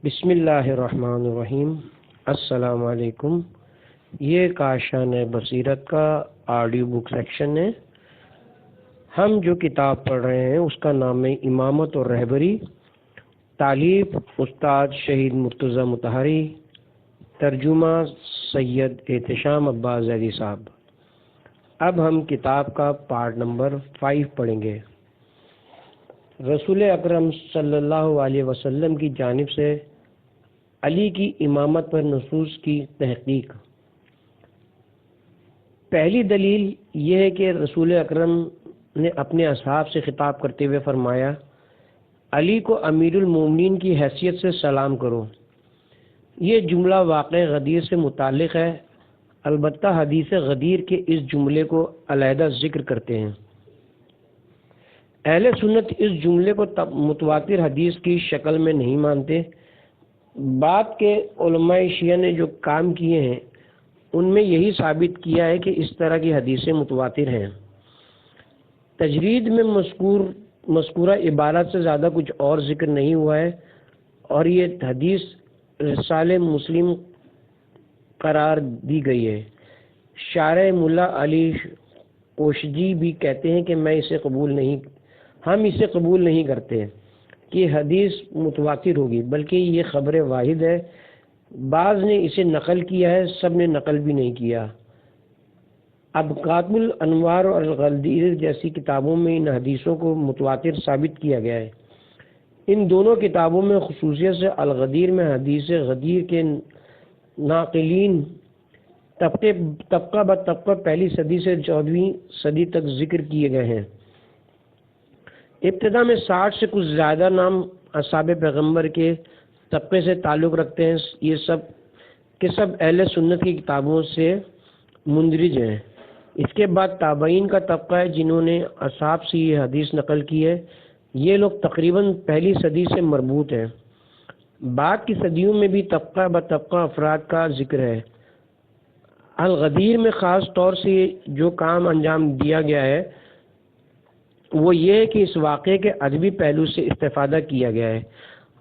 بسم اللہ الرحمن الرحیم۔ السلام علیکم۔ یہ کاشان بصیرت کا آڈیو بک سیکشن ہے۔ ہم جو کتاب پڑھ رہے ہیں اس کا نام ہے امامت اور رہبری، تالیف استاد شہید مرتضی مطہری، ترجمہ سید احتشام عباس زیدی صاحب۔ اب ہم کتاب کا پارٹ نمبر 5 پڑھیں گے۔ رسول اکرم صلی اللہ علیہ وسلم کی جانب سے علی کی امامت پر نصوص کی تحقیق۔ پہلی دلیل یہ ہے کہ رسول اکرم نے اپنے اصحاب سے خطاب کرتے ہوئے فرمایا، علی کو امیر المومنین کی حیثیت سے سلام کرو۔ یہ جملہ واقع غدیر سے متعلق ہے، البتہ حدیث غدیر کے اس جملے کو علیحدہ ذکر کرتے ہیں۔ اہل سنت اس جملے کو متواتر حدیث کی شکل میں نہیں مانتے۔ بعد کے علماء شیعہ نے جو کام کیے ہیں ان میں یہی ثابت کیا ہے کہ اس طرح کی حدیثیں متواتر ہیں۔ تجرید میں مذکورہ عبارت سے زیادہ کچھ اور ذکر نہیں ہوا ہے، اور یہ حدیث رسالہ مسلم قرار دی گئی ہے۔ شارح ملا علی قوشجی بھی کہتے ہیں کہ ہم اسے قبول نہیں کرتے کہ حدیث متواتر ہوگی، بلکہ یہ خبر واحد ہے۔ بعض نے اسے نقل کیا ہے، سب نے نقل بھی نہیں کیا۔ ابقات الانوار اور الغدیر جیسی کتابوں میں ان حدیثوں کو متواتر ثابت کیا گیا ہے۔ ان دونوں کتابوں میں خصوصیت سے الغدیر میں حدیث غدیر کے ناقلین طبقہ بہ طبقہ پہلی صدی سے 14ویں صدی تک ذکر کیے گئے ہیں۔ ابتدا میں 60 سے کچھ زیادہ نام اصحاب پیغمبر کے طبقے سے تعلق رکھتے ہیں۔ یہ سب اہل سنت کی کتابوں سے مندرج ہیں۔ اس کے بعد تابعین کا طبقہ ہے جنہوں نے اصحاب سے یہ حدیث نقل کی ہے۔ یہ لوگ تقریباً پہلی صدی سے مربوط ہیں۔ بعد کی صدیوں میں بھی طبقہ بہ طبقہ افراد کا ذکر ہے۔ الغدیر میں خاص طور سے جو کام انجام دیا گیا ہے وہ یہ ہے کہ اس واقعے کے ادبی پہلو سے استفادہ کیا گیا ہے،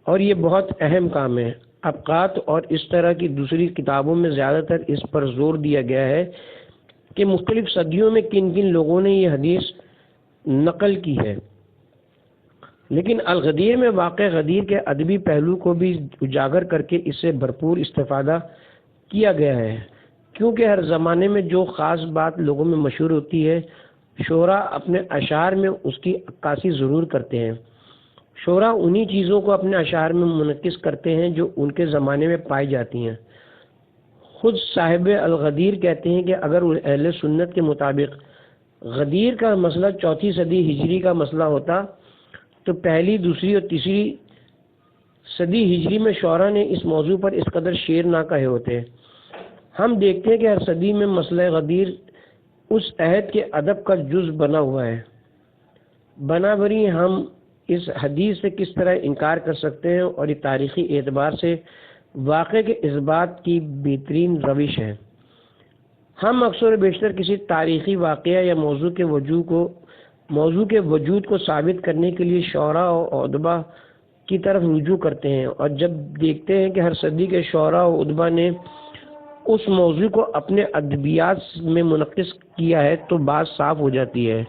اور یہ بہت اہم کام ہے۔ ابقات اور اس طرح کی دوسری کتابوں میں زیادہ تر اس پر زور دیا گیا ہے کہ مختلف صدیوں میں کن کن لوگوں نے یہ حدیث نقل کی ہے، لیکن الغدیر میں واقع غدیر کے ادبی پہلو کو بھی اجاگر کر کے اس سے بھرپور استفادہ کیا گیا ہے، کیونکہ ہر زمانے میں جو خاص بات لوگوں میں مشہور ہوتی ہے، شعراء اپنے اشعار میں اس کی عکاسی ضرور کرتے ہیں۔ شعراء انہی چیزوں کو اپنے اشعار میں منعکس کرتے ہیں جو ان کے زمانے میں پائی جاتی ہیں۔ خود صاحب الغدیر کہتے ہیں کہ اگر اہل سنت کے مطابق غدیر کا مسئلہ 4 صدی ہجری کا مسئلہ ہوتا تو پہلی، دوسری اور تیسری صدی ہجری میں شعراء نے اس موضوع پر اس قدر شعر نہ کہے ہوتے۔ ہم دیکھتے ہیں کہ ہر صدی میں مسئلہ غدیر اس عہد کے ادب کا جز بنا ہوا ہے۔ بنابراین ہم اس حدیث سے کس طرح انکار کر سکتے ہیں، اور یہ تاریخی اعتبار سے واقعے کے اس بات کی بہترین روش ہے۔ ہم اکثر و بیشتر کسی تاریخی واقعہ یا موضوع کے وجود کو ثابت کرنے کے لیے شعراء و ادباء کی طرف رجوع کرتے ہیں، اور جب دیکھتے ہیں کہ ہر صدی کے شعراء و ادباء نے اس موضوع کو اپنے ادبیات میں منعکس کیا ہے تو بات صاف ہو جاتی ہے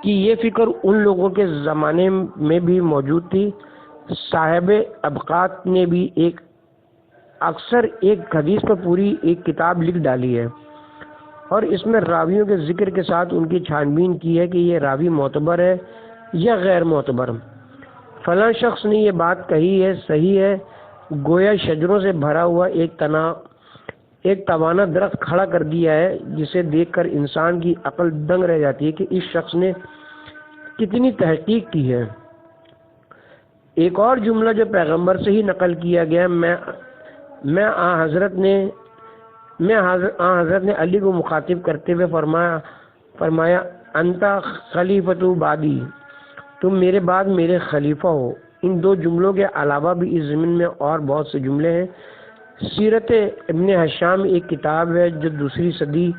کہ یہ فکر ان لوگوں کے زمانے میں بھی موجود تھی۔ صاحب ابقات نے بھی اکثر ایک حدیث پر پوری ایک کتاب لکھ ڈالی ہے، اور اس میں راویوں کے ذکر کے ساتھ ان کی چھان بین کی ہے کہ یہ راوی معتبر ہے یا غیر معتبر۔ فلاں شخص نے یہ بات کہی ہے، صحیح ہے، گویا شجروں سے بھرا ہوا ایک توانا درخت کھڑا کر دیا ہے، جسے دیکھ کر انسان کی عقل دنگ رہ جاتی ہے کہ اس شخص نے کتنی تحقیق کی ہے۔ ایک اور جملہ جو پیغمبر سے ہی نقل کیا گیا، میں آن حضرت نے علی کو مخاطب کرتے ہوئے فرمایا انت خلیفۃ بعدی، تم میرے بعد میرے خلیفہ ہو۔ ان 2 جملوں کے علاوہ بھی اس ضمن میں اور بہت سے جملے ہیں۔ سیرت ابن ہشام ایک کتاب ہے جو 2 صدی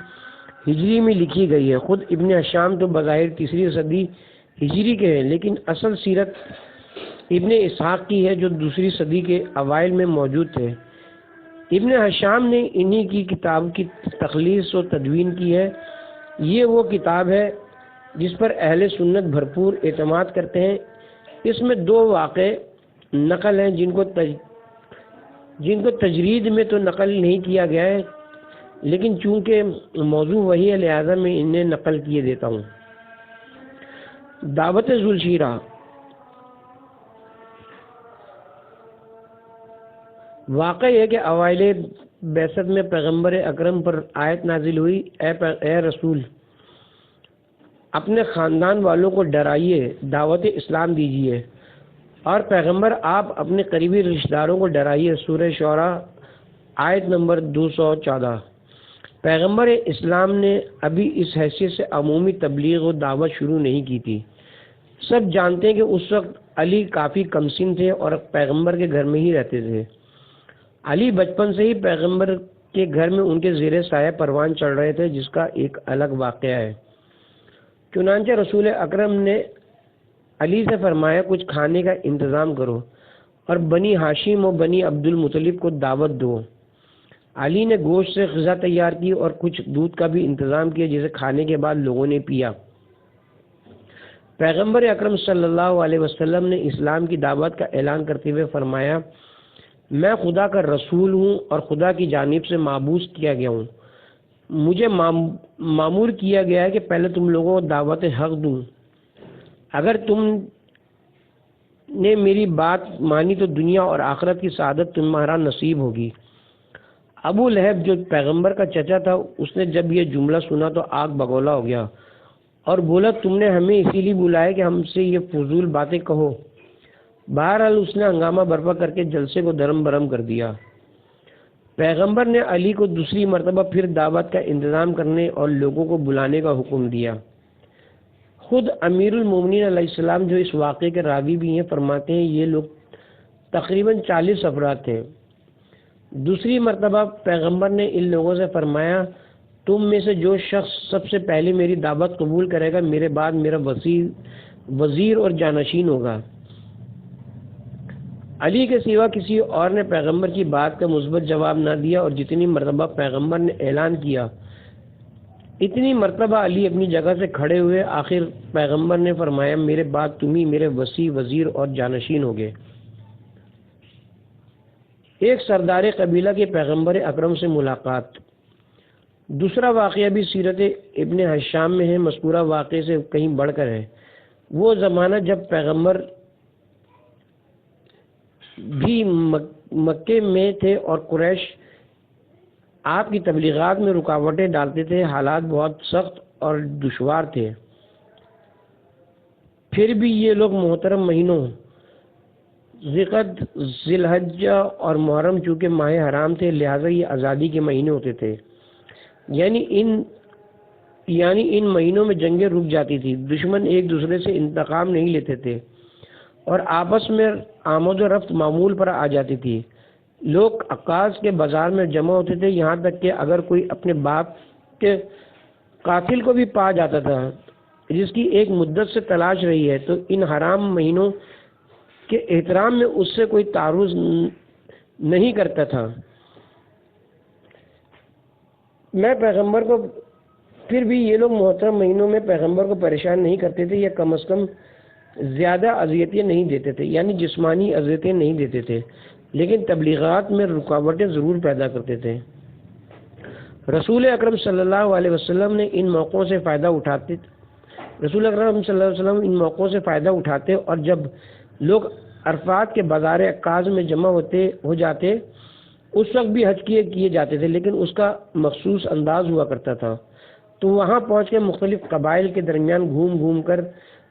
ہجری میں لکھی گئی ہے۔ خود ابن ہشام تو بظاہر 3 صدی ہجری کے ہیں، لیکن اصل سیرت ابن اسحاق کی ہے جو دوسری صدی کے اوائل میں موجود تھے۔ ابن حشام نے انہی کی کتاب کی تخلیص و تدوین کی ہے۔ یہ وہ کتاب ہے جس پر اہل سنت بھرپور اعتماد کرتے ہیں۔ اس میں 2 واقع نقل ہیں جن کو تجرید میں تو نقل نہیں کیا گیا ہے، لیکن چونکہ موضوع وہی ہے لہذا میں انہیں نقل کیے دیتا ہوں۔ دعوت ذوالشیرہ۔ واقع یہ کہ اوائل بعثت میں پیغمبر اکرم پر آیت نازل ہوئی، اے رسول اپنے خاندان والوں کو ڈرائیے، دعوت اسلام دیجیے، اور پیغمبر آپ اپنے قریبی رشتہ داروں کو ڈرائیے۔ سورہ شعراء آیت نمبر 214۔ پیغمبر اسلام نے ابھی اس حیثیت سے عمومی تبلیغ و دعوت شروع نہیں کی تھی۔ سب جانتے ہیں کہ اس وقت علی کافی کم سن تھے اور پیغمبر کے گھر میں ہی رہتے تھے۔ علی بچپن سے ہی پیغمبر کے گھر میں ان کے زیر سایہ پروان چڑھ رہے تھے، جس کا ایک الگ واقعہ ہے۔ چنانچہ رسول اکرم نے علی سے فرمایا کچھ کھانے کا انتظام کرو اور بنی ہاشم و بنی عبد المطلب کو دعوت دو۔ علی نے گوشت سے غذا تیار کی اور کچھ دودھ کا بھی انتظام کیا جسے کھانے کے بعد لوگوں نے پیا۔ پیغمبر اکرم صلی اللہ علیہ وسلم نے اسلام کی دعوت کا اعلان کرتے ہوئے فرمایا میں خدا کا رسول ہوں اور خدا کی جانب سے مابعوث کیا گیا ہوں۔ مجھے مامور کیا گیا ہے کہ پہلے تم لوگوں کو دعوت حق دوں۔ اگر تم نے میری بات مانی تو دنیا اور آخرت کی سعادت تمہارا نصیب ہوگی۔ ابو لہب جو پیغمبر کا چچا تھا، اس نے جب یہ جملہ سنا تو آگ بگولا ہو گیا اور بولا تم نے ہمیں اسی لیے بلایا کہ ہم سے یہ فضول باتیں کہو۔ بہرحال اس نے ہنگامہ برپا کر کے جلسے کو درم برم کر دیا۔ پیغمبر نے علی کو دوسری مرتبہ پھر دعوت کا انتظام کرنے اور لوگوں کو بلانے کا حکم دیا۔ خود امیر المومنین علیہ السلام جو اس واقعے کے راوی بھی ہیں فرماتے ہیں یہ لوگ تقریباً 40 افراد تھے۔ دوسری مرتبہ پیغمبر نے ان لوگوں سے فرمایا تم میں سے جو شخص سب سے پہلے میری دعوت قبول کرے گا میرے بعد میرا وزیر اور جانشین ہوگا۔ علی کے سوا کسی اور نے پیغمبر کی بات کا مثبت جواب نہ دیا اور جتنی مرتبہ پیغمبر نے اعلان کیا اتنی مرتبہ علی اپنی جگہ سے کھڑے ہوئے۔ آخر پیغمبر نے فرمایا میرے بعد تم ہی میرے وزیر اور جانشین ہوگے۔ ایک سردار قبیلہ کے پیغمبر اکرم سے ملاقات۔ دوسرا واقعہ بھی سیرت ابن حشام میں ہے، مذکورہ واقعے سے کہیں بڑھ کر ہے۔ وہ زمانہ جب پیغمبر بھی مکے میں تھے اور قریش آپ کی تبلیغات میں رکاوٹیں ڈالتے تھے۔ حالات بہت سخت اور دشوار تھے، پھر بھی یہ لوگ محترم مہینوں ذی الحجہ اور محرم چونکہ ماہ حرام تھے لہٰذا یہ آزادی کے مہینے ہوتے تھے، یعنی ان مہینوں میں جنگیں رک جاتی تھی، دشمن ایک دوسرے سے انتقام نہیں لیتے تھے اور آپس میں آمد و رفت معمول پر آ جاتی تھی۔ لوگ عکاظ کے بازار میں جمع ہوتے تھے، یہاں تک کہ اگر کوئی اپنے باپ کے قاتل کو بھی پا جاتا تھا جس کی ایک مدت سے تلاش رہی ہے تو ان حرام مہینوں کے احترام میں اس سے کوئی تعرض نہیں کرتا تھا۔ پھر بھی یہ لوگ محترم مہینوں میں پیغمبر کو پریشان نہیں کرتے تھے یا کم از کم زیادہ اذیتیں نہیں دیتے تھے، یعنی جسمانی اذیتیں نہیں دیتے تھے، لیکن تبلیغات میں رکاوٹیں ضرور پیدا کرتے تھے۔ رسول اکرم صلی اللہ علیہ وسلم ان موقعوں سے فائدہ اٹھاتے اور جب لوگ عرفات کے بازار عکاظ میں جمع ہو جاتے اس وقت بھی حج کیے جاتے تھے، لیکن اس کا مخصوص انداز ہوا کرتا تھا، تو وہاں پہنچ کے مختلف قبائل کے درمیان گھوم کر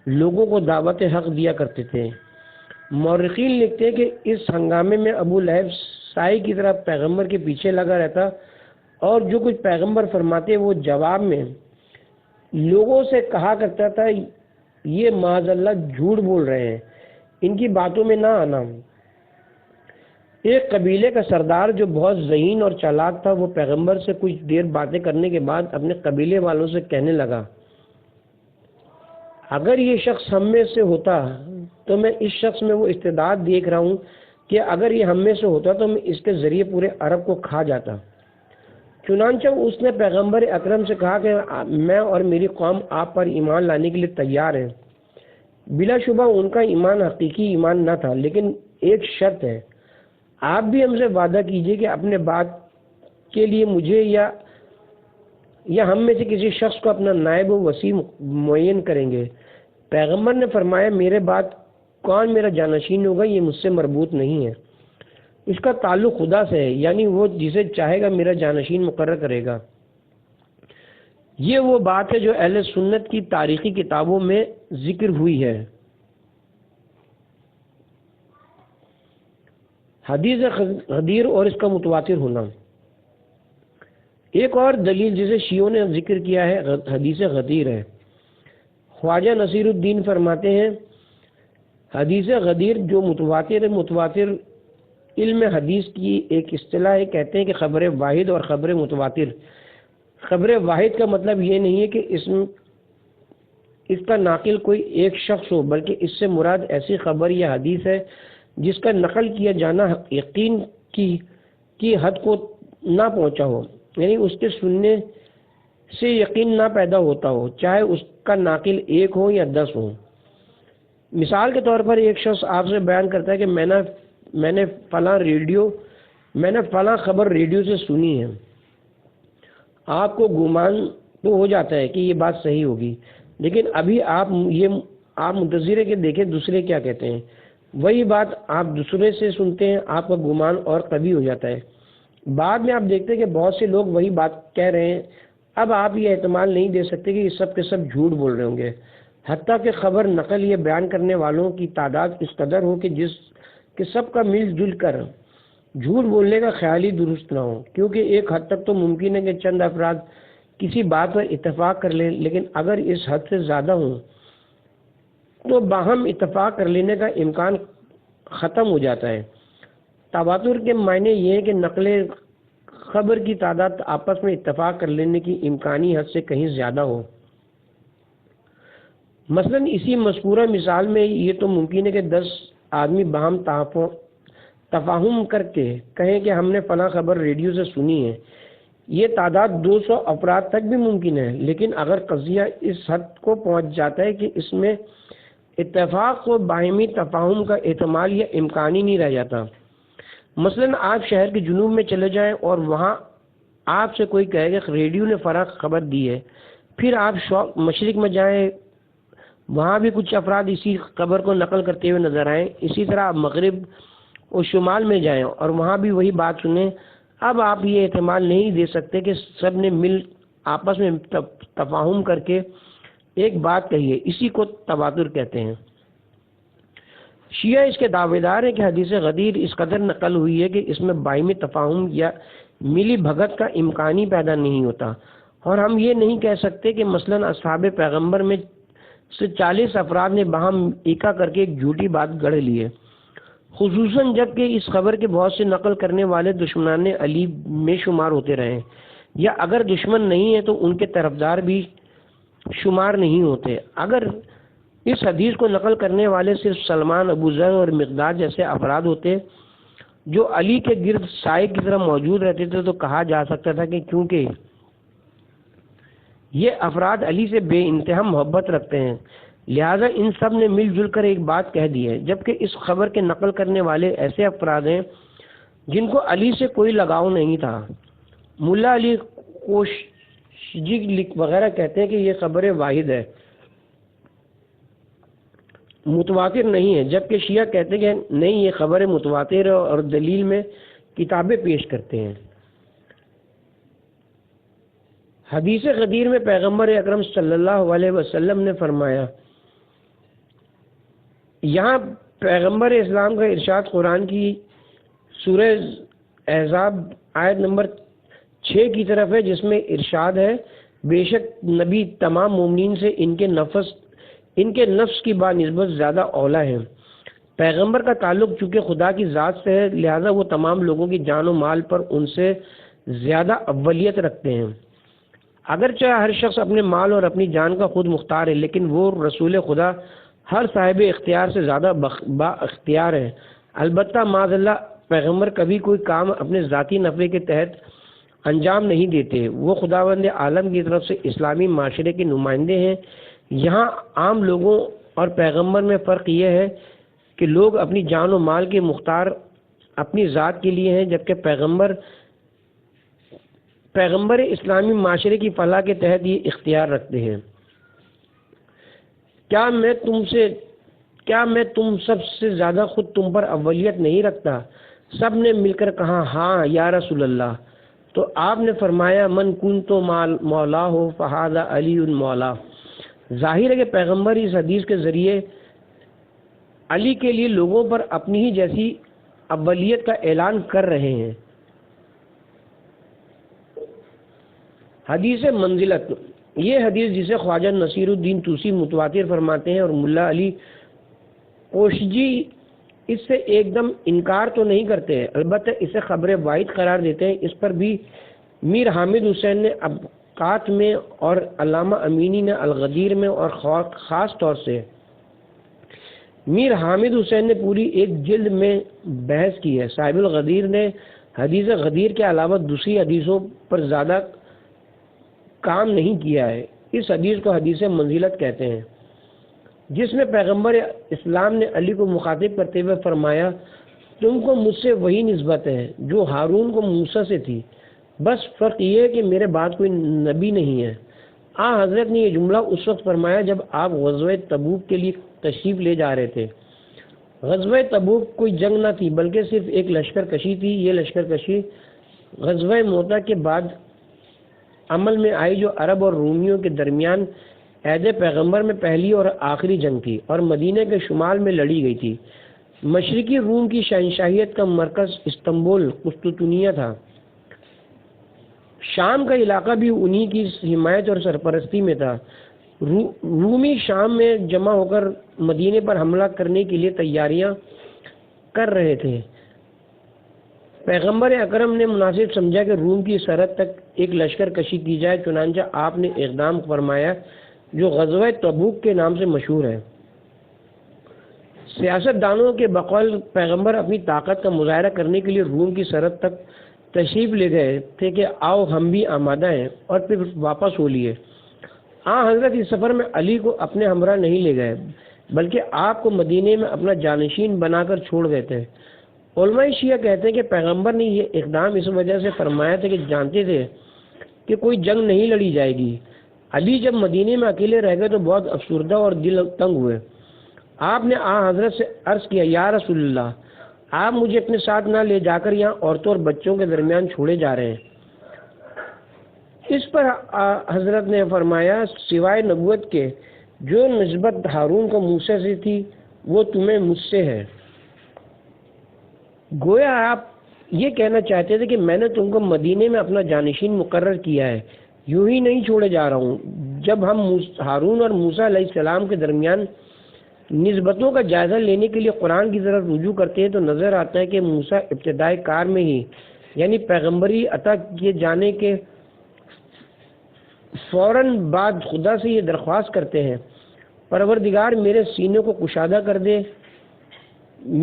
لوگوں کو دعوت حق دیا کرتے تھے۔ مورخین لکھتے ہیں کہ اس ہنگامے میں ابو لہب سائے کی طرح پیغمبر کے پیچھے لگا رہتا اور جو کچھ پیغمبر فرماتے وہ جواب میں لوگوں سے کہا کرتا تھا یہ معاذ اللہ جھوٹ بول رہے ہیں، ان کی باتوں میں نہ آنا۔ ایک قبیلے کا سردار جو بہت ذہین اور چالاک تھا وہ پیغمبر سے کچھ دیر باتیں کرنے کے بعد اپنے قبیلے والوں سے کہنے لگا اگر یہ شخص ہم میں سے ہوتا تو میں اس شخص میں وہ استعداد دیکھ رہا ہوں کہ اگر یہ ہم میں سے ہوتا تو میں اس کے ذریعے پورے عرب کو کھا جاتا۔ چنانچہ اس نے پیغمبر اکرم سے کہا کہ میں اور میری قوم آپ پر ایمان لانے کے لیے تیار ہیں۔ بلا شبہ ان کا ایمان حقیقی ایمان نہ تھا، لیکن ایک شرط ہے، آپ بھی ہم سے وعدہ کیجئے کہ اپنے بات کے لیے مجھے یا ہم میں سے کسی شخص کو اپنا نائب و وصی معین کریں گے۔ پیغمبر نے فرمایا میرے بعد کون میرا جانشین ہوگا یہ مجھ سے مربوط نہیں ہے، اس کا تعلق خدا سے ہے، یعنی وہ جسے چاہے گا میرا جانشین مقرر کرے گا۔ یہ وہ بات ہے جو اہل سنت کی تاریخی کتابوں میں ذکر ہوئی ہے۔ حدیث غدیر اور اس کا متواتر ہونا۔ ایک اور دلیل جسے شیعوں نے ذکر کیا ہے حدیث غدیر ہے۔ خواجہ نصیر الدین فرماتے ہیں حدیث غدیر جو متواتر علم حدیث کی ایک اصطلاح ہے، کہتے ہیں کہ خبر واحد اور خبر متواتر۔ خبر واحد کا مطلب یہ نہیں ہے کہ اس کا ناقل کوئی ایک شخص ہو، بلکہ اس سے مراد ایسی خبر یا حدیث ہے جس کا نقل کیا جانا یقین کی حد کو نہ پہنچا ہو، یعنی اس کے سننے سے یقین نہ پیدا ہوتا ہو، چاہے اس کا ناقل ایک ہو یا 10 ہو۔ مثال کے طور پر ایک شخص آپ سے بیان کرتا ہے کہ میں نے فلاں خبر ریڈیو سے سنی ہے۔ آپ کو گمان تو ہو جاتا ہے کہ یہ بات صحیح ہوگی، لیکن ابھی آپ منتظر ہیں کہ دیکھیں دوسرے کیا کہتے ہیں۔ وہی بات آپ دوسرے سے سنتے ہیں، آپ کا گمان اور قوی ہو جاتا ہے۔ بعد میں آپ دیکھتے ہیں کہ بہت سے لوگ وہی بات کہہ رہے ہیں۔ اب آپ یہ احتمال نہیں دے سکتے کہ یہ سب کے سب جھوٹ بول رہے ہوں گے، حتیٰ کہ خبر نقل یا بیان کرنے والوں کی تعداد اس قدر ہو کہ سب کا مل جل کر جھوٹ بولنے کا خیال ہی درست نہ ہو، کیونکہ ایک حد تک تو ممکن ہے کہ چند افراد کسی بات پر اتفاق کر لیں، لیکن اگر اس حد سے زیادہ ہوں تو باہم اتفاق کر لینے کا امکان ختم ہو جاتا ہے۔ تواتر کے معنی یہ ہے کہ نقل خبر کی تعداد آپس میں اتفاق کر لینے کی امکانی حد سے کہیں زیادہ ہو۔ مثلا اسی مذکورہ مثال میں یہ تو ممکن ہے کہ 10 آدمی باہم تفاہم کر کے کہیں کہ ہم نے فلاں خبر ریڈیو سے سنی ہے۔ یہ تعداد 200 افراد تک بھی ممکن ہے، لیکن اگر قضیہ اس حد کو پہنچ جاتا ہے کہ اس میں اتفاق و باہمی تفاہم کا احتمال یا امکان ہی نہیں رہ جاتا۔ مثلا آپ شہر کے جنوب میں چلے جائیں اور وہاں آپ سے کوئی کہے کہ ریڈیو نے فلاں خبر دی ہے، پھر آپ مشرق میں جائیں، وہاں بھی کچھ افراد اسی خبر کو نقل کرتے ہوئے نظر آئیں، اسی طرح آپ مغرب اور شمال میں جائیں اور وہاں بھی وہی بات سنیں۔ اب آپ یہ احتمال نہیں دے سکتے کہ سب نے مل آپس میں تفاہم کر کے ایک بات کہی ہے، اسی کو تواتر کہتے ہیں۔ شیعہ اس کے دعوے دار ہیں کہ حدیث غدیر اس قدر نقل ہوئی ہے کہ اس میں باہمی تفاہم یا ملی بھگت کا امکان ہی پیدا نہیں ہوتا، اور ہم یہ نہیں کہہ سکتے کہ مثلا اصحاب پیغمبر میں سے 40 افراد نے باہم ایکا کر کے ایک جھوٹی بات گڑھ لی ہے، خصوصاً جب کہ اس خبر کے بہت سے نقل کرنے والے دشمنان علی میں شمار ہوتے رہے، یا اگر دشمن نہیں ہیں تو ان کے طرفدار بھی شمار نہیں ہوتے۔ اگر اس حدیث کو نقل کرنے والے صرف سلمان، ابو ذر اور مقداد جیسے افراد ہوتے جو علی کے گرد سائے کی طرح موجود رہتے تھے تو کہا جا سکتا تھا کہ کیونکہ یہ افراد علی سے بے انتہا محبت رکھتے ہیں لہذا ان سب نے مل جل کر ایک بات کہہ دی ہے، جبکہ اس خبر کے نقل کرنے والے ایسے افراد ہیں جن کو علی سے کوئی لگاؤ نہیں تھا۔ ملا علی کوشجی وغیرہ کہتے ہیں کہ یہ خبر واحد ہے، متواتر نہیں ہے، جبکہ شیعہ کہتے ہیں کہ نہیں یہ خبر متواتر ہے اور دلیل میں کتابیں پیش کرتے ہیں۔ حدیث غدیر میں پیغمبر اکرم صلی اللہ علیہ وسلم نے فرمایا، یہاں پیغمبر اسلام کا ارشاد قرآن کی سورہ احزاب آیت نمبر 6 کی طرف ہے، جس میں ارشاد ہے بے شک نبی تمام مومنین سے ان کے نفس کی بانسبت زیادہ اولیٰ ہے۔ پیغمبر کا تعلق چونکہ خدا کی ذات سے ہے لہذا وہ تمام لوگوں کی جان و مال پر ان سے زیادہ اولیت رکھتے ہیں۔ اگرچہ ہر شخص اپنے مال اور اپنی جان کا خود مختار ہے، لیکن وہ رسول خدا ہر صاحب اختیار سے زیادہ با اختیار ہے۔ البتہ معاذ اللہ پیغمبر کبھی کوئی کام اپنے ذاتی نفع کے تحت انجام نہیں دیتے، وہ خداوند عالم کی طرف سے اسلامی معاشرے کے نمائندے ہیں۔ یہاں عام لوگوں اور پیغمبر میں فرق یہ ہے کہ لوگ اپنی جان و مال کے مختار اپنی ذات کے لیے ہیں، جبکہ پیغمبر اسلامی معاشرے کی فلاح کے تحت یہ اختیار رکھتے ہیں۔ کیا میں تم سب سے زیادہ خود تم پر اولیت نہیں رکھتا؟ سب نے مل کر کہا ہاں یا رسول اللہ۔ تو آپ نے فرمایا من کنت مولا ہو فہذا علی مولا۔ ظاہر ہے کہ پیغمبر اس حدیث کے ذریعے علی کے لیے لوگوں پر اپنی ہی جیسی اولیت کا اعلان کر رہے ہیں۔ حدیث منزلت، یہ حدیث جسے خواجہ نصیر الدین توسی متواتر فرماتے ہیں اور ملا علی کوشجی اس سے ایک دم انکار تو نہیں کرتے ہیں، البتہ اسے خبر واحد قرار دیتے ہیں۔ اس پر بھی میر حامد حسین نے ابقات میں اور علامہ امینی نے الغدیر میں اور خاص طور سے میر حامد حسین نے پوری ایک جلد میں بحث کی ہے۔ صاحب الغدیر نے حدیث غدیر کے علاوہ دوسری حدیثوں پر زیادہ کام نہیں کیا ہے۔ اس حدیث کو حدیث منزلت کہتے ہیں، جس میں پیغمبر اسلام نے علی کو مخاطب کرتے ہوئے فرمایا تم کو مجھ سے وہی نسبت ہے جو ہارون کو موسیٰ سے تھی، بس فرق یہ ہے کہ میرے بعد کوئی نبی نہیں ہے۔ حضرت نے یہ جملہ اس وقت فرمایا جب آپ غزوہ تبوک کے لیے تشریف لے جا رہے تھے۔ غزوہ تبوک کوئی جنگ نہ تھی بلکہ صرف ایک لشکر کشی تھی۔ یہ لشکر کشی غزوہ موتا کے بعد عمل میں آئی، جو عرب اور رومیوں کے درمیان عہد پیغمبر میں پہلی اور آخری جنگ تھی اور مدینہ کے شمال میں لڑی گئی تھی۔ مشرقی روم کی شہنشاہیت کا مرکز استنبول قسطنطنیہ تھا۔ شام کا علاقہ بھی انہی کی حمایت اور سرپرستی میں تھا۔ رومی شام میں جمع ہو کر مدینے پر حملہ کرنے کے لیے تیاریاں کر رہے تھے۔ پیغمبر اکرم نے مناسب سمجھا کہ روم کی سرحد تک ایک لشکر کشی کی جائے، چنانچہ آپ نے اقدام فرمایا جو غزوہ تبوک کے نام سے مشہور ہے۔ سیاست دانوں کے بقول پیغمبر اپنی طاقت کا مظاہرہ کرنے کے لیے روم کی سرحد تک تشریف لے گئے تھے کہ آؤ ہم بھی آمادہ ہیں، اور پھر واپس ہو لیے۔ حضرت اس سفر میں علی کو اپنے ہمراہ نہیں لے گئے بلکہ آپ کو مدینے میں اپنا جانشین بنا کر چھوڑ گئے تھے۔ علماء شیعہ کہتے ہیں کہ پیغمبر نے یہ اقدام اس وجہ سے فرمایا تھا کہ جانتے تھے کہ کوئی جنگ نہیں لڑی جائے گی۔ علی جب مدینے میں اکیلے رہ گئے تو بہت افسردہ اور دل تنگ ہوئے۔ آپ نے حضرت سے عرض کیا یا رسول اللہ، آپ مجھے اپنے ساتھ نہ لے جا کر یہاں عورتوں اور بچوں کے درمیان چھوڑے جا رہے ہیں۔ اس پر حضرت نے فرمایا سوائے نبوت کے جو نسبت ہارون کو موسیٰ سے تھی وہ تمہیں مجھ سے ہے۔ گویا آپ یہ کہنا چاہتے تھے کہ میں نے تم کو مدینے میں اپنا جانشین مقرر کیا ہے، یوں ہی نہیں چھوڑے جا رہا ہوں۔ جب ہم ہارون اور موسیٰ علیہ السلام کے درمیان نسبتوں کا جائزہ لینے کے لیے قرآن کی طرف رجوع کرتے ہیں تو نظر آتا ہے کہ موسیٰ ابتدائی کار میں ہی یعنی پیغمبری عطا کیے جانے کے فوراً بعد خدا سے یہ درخواست کرتے ہیں پروردگار میرے سینے کو کشادہ کر دے،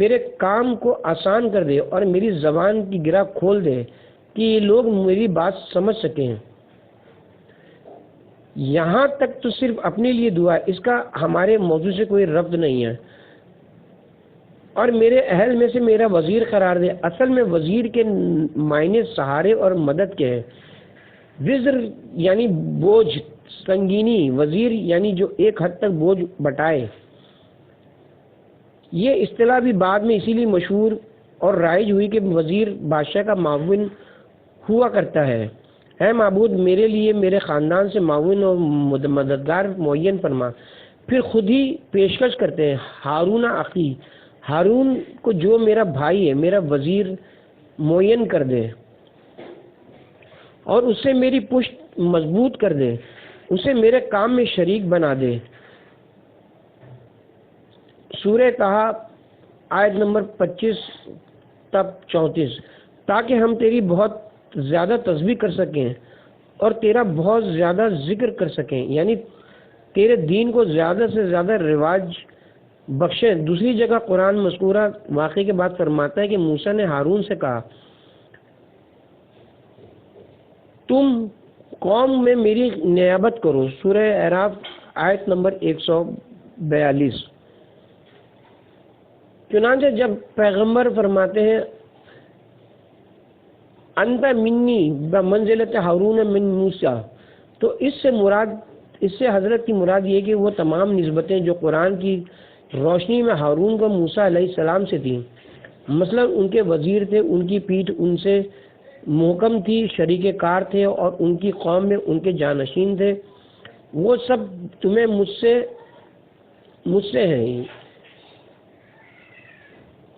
میرے کام کو آسان کر دے اور میری زبان کی گرہ کھول دے کہ یہ لوگ میری بات سمجھ سکیں۔ یہاں تک تو صرف اپنے لیے دعا ہے، اس کا ہمارے موضوع سے کوئی ربط نہیں ہے۔ اور میرے اہل میں سے میرا وزیر قرار دے۔ اصل میں وزیر کے معنی سہارے اور مدد کے ہیں۔ وزر یعنی بوجھ، سنگینی، وزیر یعنی جو ایک حد تک بوجھ بٹائے۔ یہ اصطلاح بھی بعد میں اسی لیے مشہور اور رائج ہوئی کہ وزیر بادشاہ کا معاون ہوا کرتا ہے۔ اے معبود میرے لیے میرے خاندان سے معاون اور مددگار معین فرما۔ پھر خود ہی پیشکش کرتے ہیں ہارون اخی، ہارون کو جو میرا بھائی ہے میرا وزیر معین کر دے اور اس سے میری پشت مضبوط کر دے، اسے میرے کام میں شریک بنا دے۔ سورہ طٰہٰ آیت نمبر 25 تب 34، تاکہ ہم تیری بہت زیادہ تسبیح کر سکیں اور تیرا بہت زیادہ ذکر کر سکیں، یعنی تیرے دین کو زیادہ سے زیادہ رواج بخشیں۔ دوسری جگہ قرآن مذکورہ واقعے کے بعد فرماتا ہے کہ موسیٰ نے ہارون سے کہا تم قوم میں میری نیابت کرو، سورہ اعراف آیت نمبر 142۔ چنانچہ جب پیغمبر فرماتے ہیں انت منی بمنزلت ہارون من موسیٰ، تو اس سے حضرت کی مراد یہ کہ وہ تمام نسبتیں جو قرآن کی روشنی میں ہارون کو موسیٰ علیہ السلام سے تھیں، مثلا ان کے وزیر تھے، ان کی پیٹھ ان سے محکم تھی، شریک کار تھے اور ان کی قوم میں ان کے جانشین تھے، وہ سب تمہیں مجھ سے ہیں،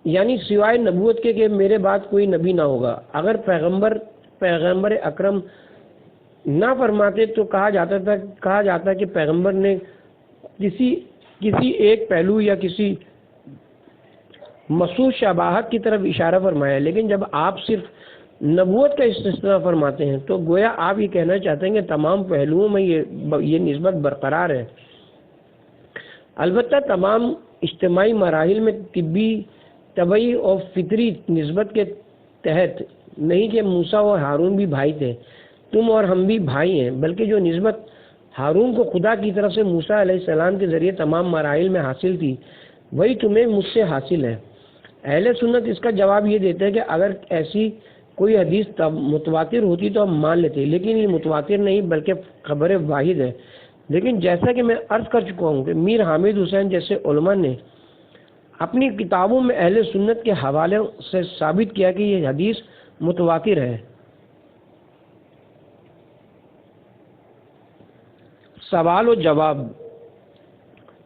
یعنی سوائے نبوت کے کہ میرے بعد کوئی نبی نہ ہوگا۔ اگر پیغمبر اکرم نہ فرماتے تو کہا جاتا کہ پیغمبر نے کسی ایک پہلو یا کسی مخصوص شباہت کی طرف اشارہ فرمایا، لیکن جب آپ صرف نبوت کا استثناء فرماتے ہیں تو گویا آپ یہ کہنا چاہتے ہیں کہ تمام پہلوؤں میں یہ نسبت برقرار ہے۔ البتہ تمام اجتماعی مراحل میں طبعی اور فطری نسبت کے تحت نہیں کہ موسیٰ اور ہارون بھی بھائی تھے، تم اور ہم بھی بھائی ہیں، بلکہ جو نسبت ہارون کو خدا کی طرف سے موسیٰ علیہ السلام کے ذریعے تمام مراحل میں حاصل تھی وہی تمہیں مجھ سے حاصل ہے۔ اہل سنت اس کا جواب یہ دیتے ہیں کہ اگر ایسی کوئی حدیث متواتر ہوتی تو ہم مان لیتے، لیکن یہ متواتر نہیں بلکہ خبر واحد ہے۔ لیکن جیسا کہ میں عرض کر چکا ہوں کہ میر حامد حسین جیسے علماء نے اپنی کتابوں میں اہل سنت کے حوالے سے ثابت کیا کہ یہ حدیث متواتر ہے۔ سوال و جواب۔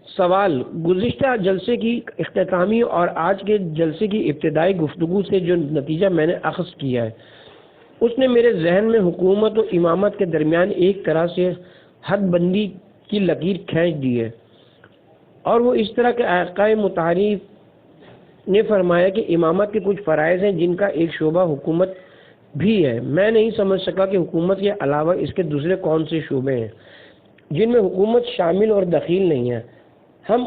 سوال: گزشتہ جلسے کی اختتامی اور آج کے جلسے کی ابتدائی گفتگو سے جو نتیجہ میں نے اخذ کیا ہے اس نے میرے ذہن میں حکومت و امامت کے درمیان ایک طرح سے حد بندی کی لکیر کھینچ دی ہے، اور وہ اس طرح کہ آقائے متحرف نے فرمایا کہ امامت کے کچھ فرائض ہیں جن کا ایک شعبہ حکومت بھی ہے۔ میں نہیں سمجھ سکا کہ حکومت کے علاوہ اس کے دوسرے کون سے شعبے ہیں جن میں حکومت شامل اور دخیل نہیں ہے۔ ہم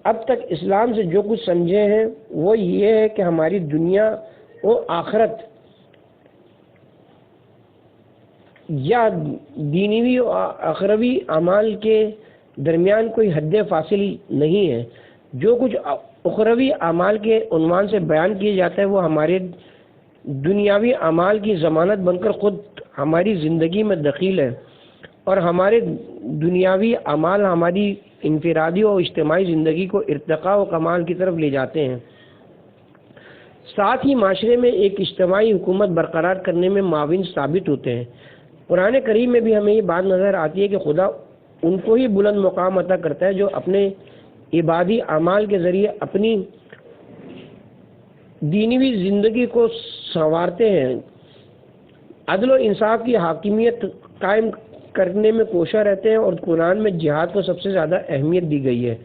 اب تک اسلام سے جو کچھ سمجھے ہیں وہ یہ ہے کہ ہماری دنیا و آخرت یا دینوی و اخروی اعمال کے درمیان کوئی حد فاصل نہیں ہے۔ جو کچھ اخروی اعمال کے عنوان سے بیان کیا جاتا ہے وہ ہمارے دنیاوی اعمال کی ضمانت بن کر خود ہماری زندگی میں دخیل ہے، اور ہمارے دنیاوی اعمال ہماری انفرادی اور اجتماعی زندگی کو ارتقاء و کمال کی طرف لے جاتے ہیں، ساتھ ہی معاشرے میں ایک اجتماعی حکومت برقرار کرنے میں معاون ثابت ہوتے ہیں۔ قرآن کریم میں بھی ہمیں یہ بات نظر آتی ہے کہ خدا ان کو ہی بلند مقام عطا کرتا ہے جو اپنے عبادی اعمال کے ذریعے اپنی دینوی زندگی کو سنوارتے ہیں، عدل و انصاف کی حاکمیت قائم کرنے میں کوشاں رہتے ہیں، اور قرآن میں جہاد کو سب سے زیادہ اہمیت دی گئی ہے۔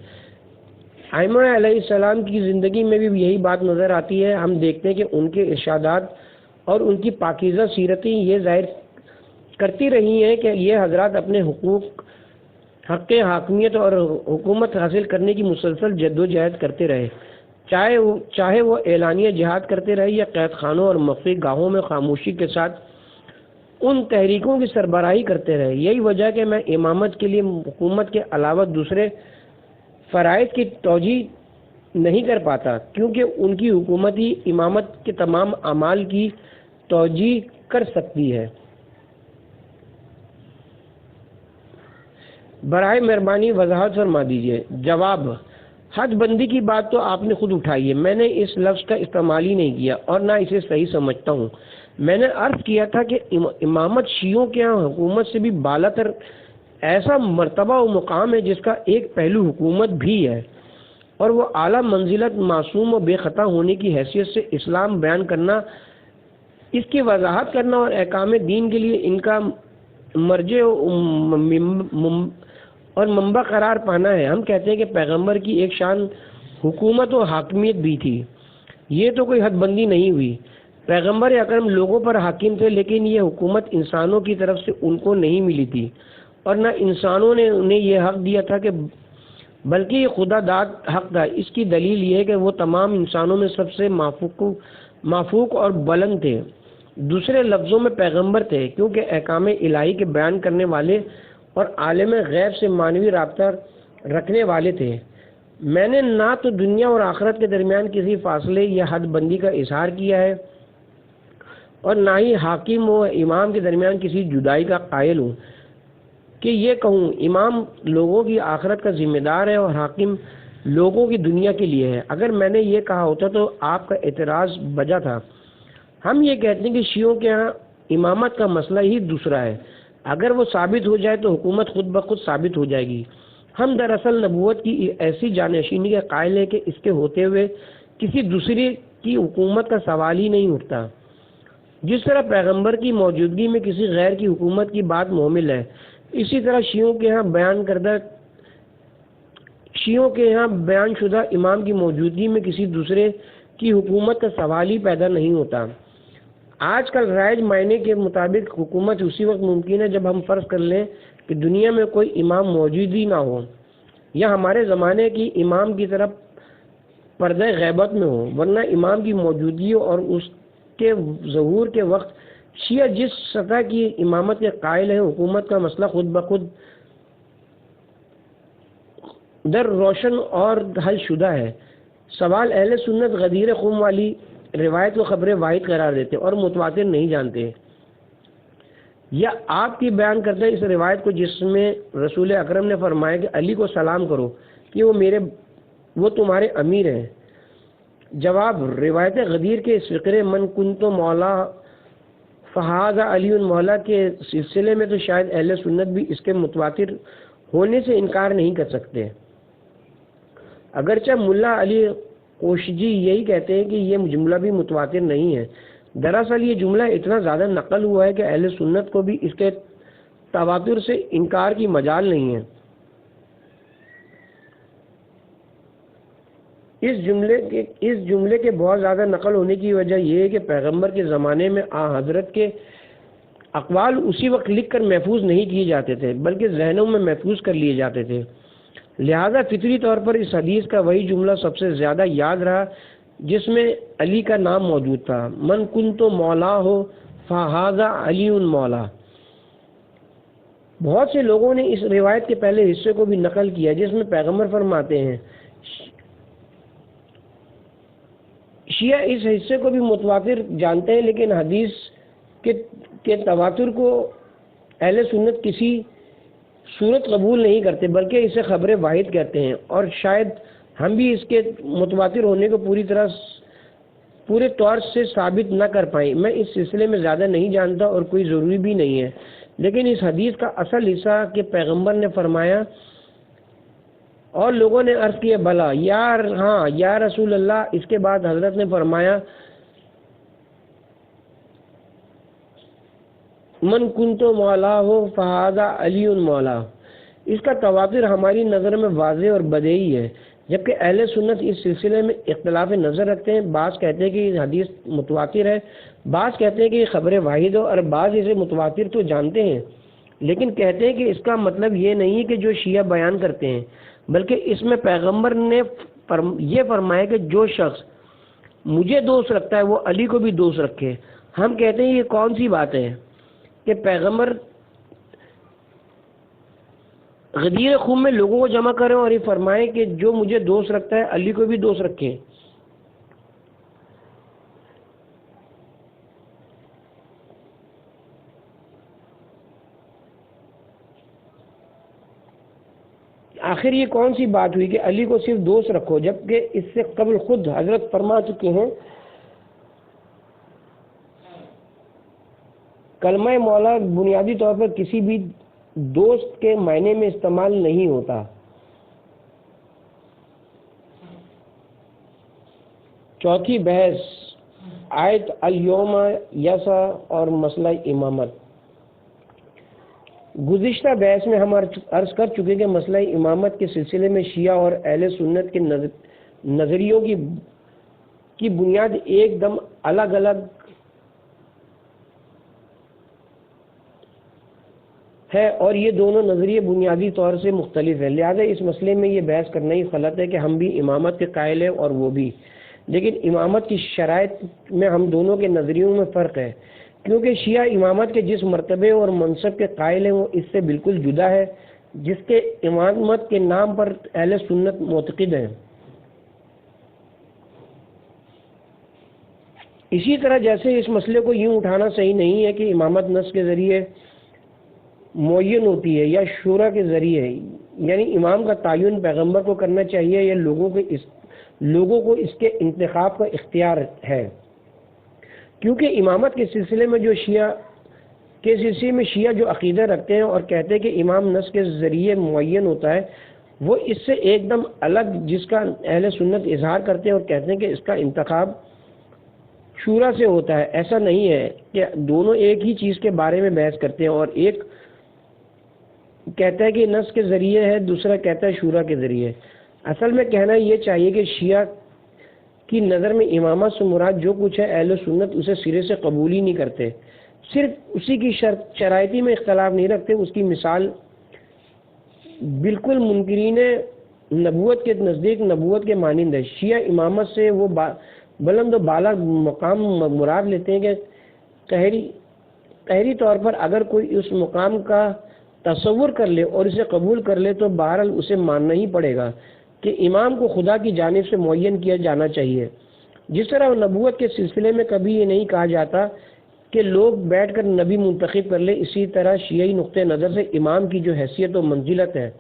ائمہ علیہ السلام کی زندگی میں بھی یہی بات نظر آتی ہے۔ ہم دیکھتے ہیں کہ ان کے ارشادات اور ان کی پاکیزہ سیرتیں یہ ظاہر کرتی رہی ہیں کہ یہ حضرات اپنے حق حاکمیت اور حکومت حاصل کرنے کی مسلسل جدوجہد کرتے رہے، چاہے وہ اعلانیہ جہاد کرتے رہے یا قید خانوں اور مخفی گاہوں میں خاموشی کے ساتھ ان تحریکوں کی سربراہی کرتے رہے۔ یہی وجہ ہے کہ میں امامت کے لیے حکومت کے علاوہ دوسرے فرائض کی توجیہ نہیں کر پاتا، کیونکہ ان کی حکومت ہی امامت کے تمام اعمال کی توجیہ کر سکتی ہے۔ برائے مہربانی وضاحت فرما دیجیے۔ جواب: حد بندی کی بات تو آپ نے خود اٹھائی ہے، میں نے اس لفظ کا استعمال ہی نہیں کیا اور نہ اسے صحیح سمجھتا ہوں۔ میں نے عرض کیا تھا کہ امامت شیعوں کے ہاں حکومت سے بھی بالا تر ایسا مرتبہ و مقام ہے جس کا ایک پہلو حکومت بھی ہے، اور وہ اعلیٰ منزلت معصوم و بے خطا ہونے کی حیثیت سے اسلام بیان کرنا، اس کی وضاحت کرنا اور احکام دین کے لیے ان کا مرجع اور منبع قرار پانا ہے۔ ہم کہتے ہیں کہ پیغمبر کی ایک شان حکومت و حاکمیت بھی تھی، یہ تو کوئی حد بندی نہیں ہوئی۔ پیغمبر اکرم لوگوں پر حاکم تھے، لیکن یہ حکومت انسانوں کی طرف سے ان کو نہیں ملی تھی، اور نہ انسانوں نے انہیں یہ حق دیا تھا کہ بلکہ یہ خدا داد حق تھا۔ اس کی دلیل یہ ہے کہ وہ تمام انسانوں میں سب سے مافوق اور بلند تھے، دوسرے لفظوں میں پیغمبر تھے، کیونکہ احکام الہی کے بیان کرنے والے اور عالم غیب سے معنوی رابطہ رکھنے والے تھے۔ میں نے نہ تو دنیا اور آخرت کے درمیان کسی فاصلے یا حد بندی کا اظہار کیا ہے اور نہ ہی حاکم و امام کے درمیان کسی جدائی کا قائل ہوں کہ یہ کہوں امام لوگوں کی آخرت کا ذمہ دار ہے اور حاکم لوگوں کی دنیا کے لیے ہے۔ اگر میں نے یہ کہا ہوتا تو آپ کا اعتراض بجا تھا۔ ہم یہ کہتے ہیں کہ شیعوں کے ہاں امامت کا مسئلہ ہی دوسرا ہے، اگر وہ ثابت ہو جائے تو حکومت خود بخود ثابت ہو جائے گی۔ ہم دراصل نبوت کی ایسی جانشینی کے قائل ہیں کہ اس کے ہوتے ہوئے کسی دوسرے کی حکومت کا سوال ہی نہیں اٹھتا۔ جس طرح پیغمبر کی موجودگی میں کسی غیر کی حکومت کی بات محمل ہے، اسی طرح شیعوں کے ہاں بیان شدہ امام کی موجودگی میں کسی دوسرے کی حکومت کا سوال ہی پیدا نہیں ہوتا۔ آج کل رائج معنی کے مطابق حکومت اسی وقت ممکن ہے جب ہم فرض کر لیں کہ دنیا میں کوئی امام موجود ہی نہ ہو یا ہمارے زمانے کی امام کی طرف پردہ غیبت میں ہو، ورنہ امام کی موجودگی اور اس کے ظہور کے وقت شیعہ جس سطح کی امامت کے قائل ہیں، حکومت کا مسئلہ خود بخود در روشن اور حل شدہ ہے۔ سوال اہل سنت غدیر خم والی روایت کو خبر واحد قرار دیتے اور متواتر نہیں جانتے، یا آپ کی بیان کرتے ہیں اس روایت کو جس میں رسول اکرم نے فرمایا کہ علی کو سلام کرو کہ وہ تمہارے امیر ہیں۔ جواب: روایت غدیر کے اس فقرے من کنت مولا فہذا علی مولا کے سلسلے میں تو شاید اہل سنت بھی اس کے متواتر ہونے سے انکار نہیں کر سکتے، اگرچہ ملا علی کوشجی یہی کہتے ہیں کہ یہ جملہ بھی متواتر نہیں ہے۔ دراصل یہ جملہ اتنا زیادہ نقل ہوا ہے کہ اہل سنت کو بھی اس کے تواتر سے انکار کی مجال نہیں ہے۔ اس جملے کے بہت زیادہ نقل ہونے کی وجہ یہ ہے کہ پیغمبر کے زمانے میں حضرت کے اقوال اسی وقت لکھ کر محفوظ نہیں کیے جاتے تھے بلکہ ذہنوں میں محفوظ کر لیے جاتے تھے، لہذا فطری طور پر اس حدیث کا وہی جملہ سب سے زیادہ یاد رہا جس میں علی کا نام موجود تھا۔ من کنت مولا ہو فہذا علی مولا۔ بہت سے لوگوں نے اس روایت کے پہلے حصے کو بھی نقل کیا جس میں پیغمبر فرماتے ہیں۔ شیعہ اس حصے کو بھی متواتر جانتے ہیں، لیکن حدیث کے تواتر کو اہل سنت کسی صورت قبول نہیں کرتے بلکہ اسے خبر واحد کہتے ہیں، اور شاید ہم بھی اس کے متواتر ہونے کو پورے طور سے ثابت نہ کر پائیں۔ میں اس سلسلے میں زیادہ نہیں جانتا اور کوئی ضروری بھی نہیں ہے، لیکن اس حدیث کا اصل حصہ کہ پیغمبر نے فرمایا اور لوگوں نے عرض کیا بھلا یا رسول اللہ، اس کے بعد حضرت نے فرمایا من کنتو مولا ہو فہذا علی مولا، اس کا تواتر ہماری نظر میں واضح اور بدیہی ہے، جبکہ اہل سنت اس سلسلے میں اختلاف نظر رکھتے ہیں۔ بعض کہتے ہیں کہ یہ حدیث متواتر ہے، بعض کہتے ہیں کہ یہ خبر واحد ہو، اور بعض اسے متواتر تو جانتے ہیں لیکن کہتے ہیں کہ اس کا مطلب یہ نہیں ہے کہ جو شیعہ بیان کرتے ہیں، بلکہ اس میں پیغمبر نے یہ فرمایا کہ جو شخص مجھے دوست رکھتا ہے وہ علی کو بھی دوست رکھے۔ ہم کہتے ہیں یہ کون سی بات ہے کہ پیغمبر غدیر خم میں لوگوں کو جمع کریں اور یہ فرمائیں کہ جو مجھے دوست رکھتا ہے علی کو بھی دوست رکھے۔ آخر یہ کون سی بات ہوئی کہ علی کو صرف دوست رکھو، جبکہ اس سے قبل خود حضرت فرما چکے ہیں کلمہ مولا بنیادی طور پر کسی بھی دوست کے معنی میں استعمال نہیں ہوتا۔ چوتھی بحث آیت الیوم یسع اور مسئلہ امامت۔ گزشتہ بحث میں ہم عرض کر چکے کہ مسئلہ امامت کے سلسلے میں شیعہ اور اہل سنت کے نظریوں کی بنیاد ایک دم ہے اور یہ دونوں نظریے بنیادی طور سے مختلف ہیں، لہذا اس مسئلے میں یہ بحث کرنا ہی غلط ہے کہ ہم بھی امامت کے قائل ہیں اور وہ بھی، لیکن امامت کی شرائط میں ہم دونوں کے نظریوں میں فرق ہے، کیونکہ شیعہ امامت کے جس مرتبے اور منصب کے قائل ہیں وہ اس سے بالکل جدا ہے جس کے امامت کے نام پر اہل سنت معتقد ہیں۔ اسی طرح جیسے اس مسئلے کو یوں اٹھانا صحیح نہیں ہے کہ امامت نص کے ذریعے معین ہوتی ہے یا شورا کے ذریعے، یعنی امام کا تعین پیغمبر کو کرنا چاہیے یا لوگوں کو اس کے انتخاب کا اختیار ہے، کیونکہ امامت کے سلسلے میں شیعہ جو عقیدہ رکھتے ہیں اور کہتے ہیں کہ امام نص کے ذریعے معین ہوتا ہے، وہ اس سے ایک دم الگ جس کا اہل سنت اظہار کرتے ہیں اور کہتے ہیں کہ اس کا انتخاب شورا سے ہوتا ہے۔ ایسا نہیں ہے کہ دونوں ایک ہی چیز کے بارے میں بحث کرتے ہیں، اور ایک کہتا ہے کہ نص کے ذریعے ہے، دوسرا کہتا ہے شورا کے ذریعے۔ اصل میں کہنا یہ چاہیے کہ شیعہ کی نظر میں امامت سے مراد جو کچھ ہے اہل سنت اسے سرے سے قبول ہی نہیں کرتے، صرف اسی کی شرائطی میں اختلاف نہیں رکھتے۔ اس کی مثال بالکل منکرین نبوت کے نزدیک نبوت کے مانند ہے۔ شیعہ امامت سے وہ بلند و بالا مقام مراد لیتے ہیں کہ قہری طور پر اگر کوئی اس مقام کا تصور کر لے اور اسے قبول کر لے تو بہرحال اسے ماننا ہی پڑے گا کہ امام کو خدا کی جانب سے معین کیا جانا چاہیے۔ جس طرح نبوت کے سلسلے میں کبھی یہ نہیں کہا جاتا کہ لوگ بیٹھ کر نبی منتخب کر لیں، اسی طرح شیعی نقطہ نظر سے امام کی جو حیثیت و منزلت ہے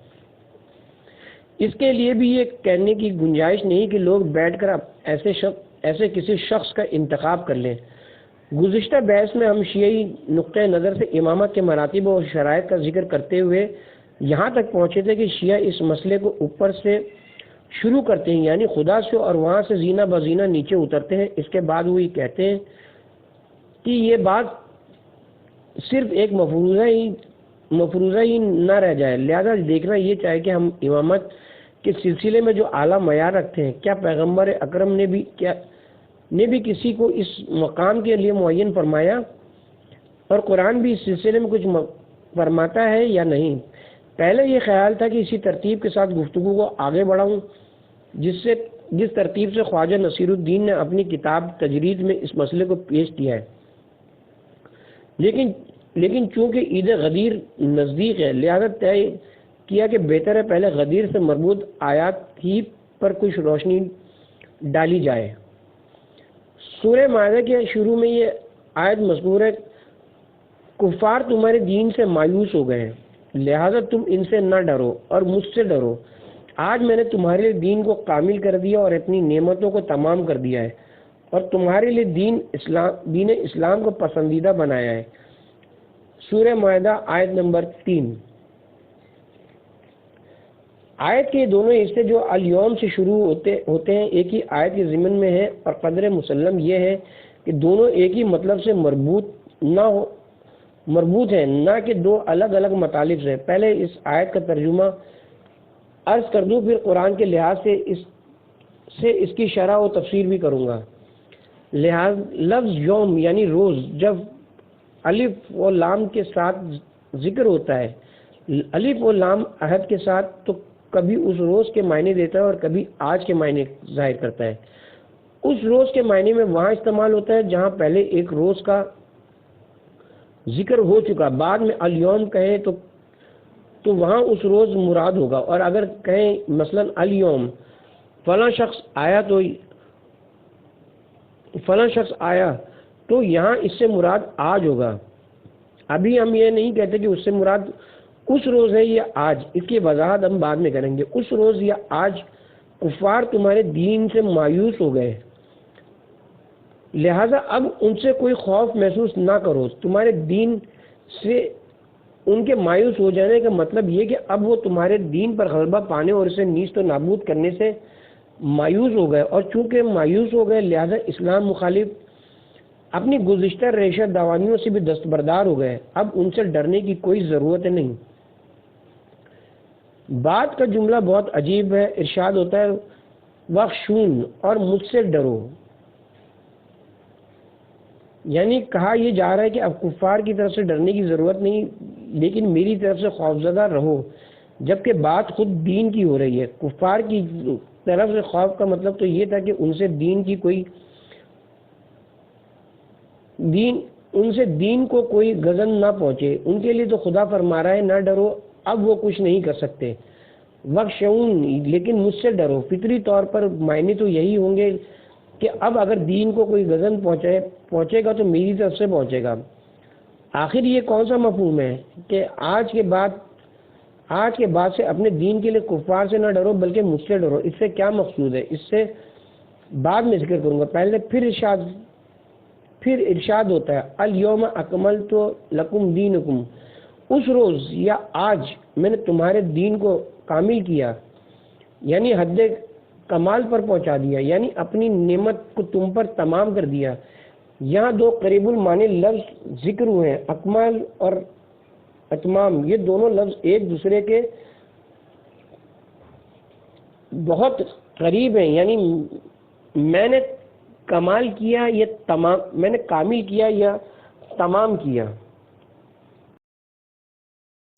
اس کے لیے بھی یہ کہنے کی گنجائش نہیں کہ لوگ بیٹھ کر ایسے کسی شخص کا انتخاب کر لیں۔ گزشتہ بحث میں ہم شیعی نقطہ نظر سے امامت کے مراتب اور شرائط کا ذکر کرتے ہوئے یہاں تک پہنچے تھے کہ شیعہ اس مسئلے کو اوپر سے شروع کرتے ہیں، یعنی خدا سے، اور وہاں سے زینہ بزینہ نیچے اترتے ہیں۔ اس کے بعد وہ یہ کہتے ہیں کہ یہ بات صرف ایک مفروضہ ہی نہ رہ جائے، لہذا دیکھنا یہ چاہے کہ ہم امامت کے سلسلے میں جو اعلیٰ معیار رکھتے ہیں، کیا پیغمبر اکرم نے بھی کسی کو اس مقام کے لیے معین فرمایا، اور قرآن بھی اس سلسلے میں کچھ فرماتا ہے یا نہیں۔ پہلے یہ خیال تھا کہ اسی ترتیب کے ساتھ گفتگو کو آگے بڑھاؤں جس ترتیب سے خواجہ نصیر الدین نے اپنی کتاب تجرید میں اس مسئلے کو پیش کیا ہے، لیکن چونکہ عید غدیر نزدیک ہے لہذا طے کیا کہ بہتر ہے پہلے غدیر سے مربوط آیات ہی پر کچھ روشنی ڈالی جائے۔ سورہ مائدہ کے شروع میں یہ آیت مذکور ہے، کفار تمہارے دین سے مایوس ہو گئے ہیں لہذا تم ان سے نہ ڈرو اور مجھ سے ڈرو، آج میں نے تمہارے لیے دین کو کامل کر دیا اور اپنی نعمتوں کو تمام کر دیا ہے اور تمہارے لیے دین اسلام کو پسندیدہ بنایا ہے۔ سورہ مائدہ آیت نمبر 3۔ آیت کے دونوں حصے جو الیوم سے شروع ہوتے ہیں ایک ہی آیت کے ضمن میں ہے، اور قدر مسلم یہ ہے کہ دونوں ایک ہی مطلب سے مربوط ہیں، نہ کہ دو الگ الگ مطالب سے۔ پہلے اس آیت کا ترجمہ عرض کر دوں، پھر قرآن کے لحاظ سے اس کی شرح و تفسیر بھی کروں گا۔ لفظ یوم یعنی روز جب الف و لام کے ساتھ ذکر ہوتا ہے، الف و لام عہد کے ساتھ، تو کبھی اس روز کے معنی دیتا ہے اور کبھی آج کے معنی ظاہر کرتا ہے۔ اس روز کے معنی میں وہاں استعمال ہوتا ہے جہاں پہلے ایک روز کا ذکر ہو چکا، بعد میں الیوم کہیں تو وہاں اس روز مراد ہوگا، اور اگر کہیں مثلا الیوم فلاں شخص آیا تو یہاں اس سے مراد آج ہوگا۔ ابھی ہم یہ نہیں کہتے کہ اس سے مراد اس روز ہے یا آج، اس کی وضاحت ہم بعد میں کریں گے۔ اس روز یا آج کفار تمہارے دین سے مایوس ہو گئے لہذا اب ان سے کوئی خوف محسوس نہ کرو۔ تمہارے دین سے ان کے مایوس ہو جانے کا مطلب یہ کہ اب وہ تمہارے دین پر غلبہ پانے اور اسے نیست و نابود کرنے سے مایوس ہو گئے، اور چونکہ مایوس ہو گئے لہذا اسلام مخالف اپنی گزشتہ ریشہ دوانیوں سے بھی دستبردار ہو گئے، اب ان سے ڈرنے کی کوئی ضرورت نہیں۔ بات کا جملہ بہت عجیب ہے، ارشاد ہوتا ہے وخشون اور مجھ سے ڈرو، یعنی کہا یہ جا رہا ہے کہ اب کفار کی طرف سے ڈرنے کی ضرورت نہیں، لیکن میری طرف سے خوفزدہ رہو، جبکہ بات خود دین کی ہو رہی ہے۔ کفار کی طرف سے خوف کا مطلب تو یہ تھا کہ ان سے دین کو کوئی غضب نہ پہنچے۔ ان کے لیے تو خدا فرما رہا ہے نہ ڈرو، اب وہ کچھ نہیں کر سکتے۔ وخشعون، لیکن مجھ سے ڈرو۔ فطری طور پر معنی تو یہی ہوں گے کہ اب اگر دین کو کوئی غضب پہنچے گا تو میری طرف سے پہنچے گا۔ آخر یہ کون سا مفہوم ہے کہ آج کے بعد سے اپنے دین کے لیے کفار سے نہ ڈرو بلکہ مجھ سے ڈرو؟ اس سے کیا مقصود ہے؟ اس سے بعد میں ذکر کروں گا، پہلے پھر ارشاد ہوتا ہے الیوم اکملت لکم دینکم، اس روز یا آج میں نے تمہارے دین کو کامل کیا، یعنی حد کمال پر پہنچا دیا، یعنی اپنی نعمت کو تم پر تمام کر دیا۔ یہاں دو قریب المعنی لفظ ذکر ہوئے ہیں، اکمال اور اتمام۔ یہ دونوں لفظ ایک دوسرے کے بہت قریب ہیں، یعنی میں نے کمال کیا یا تمام، میں نے کامل کیا یا تمام کیا۔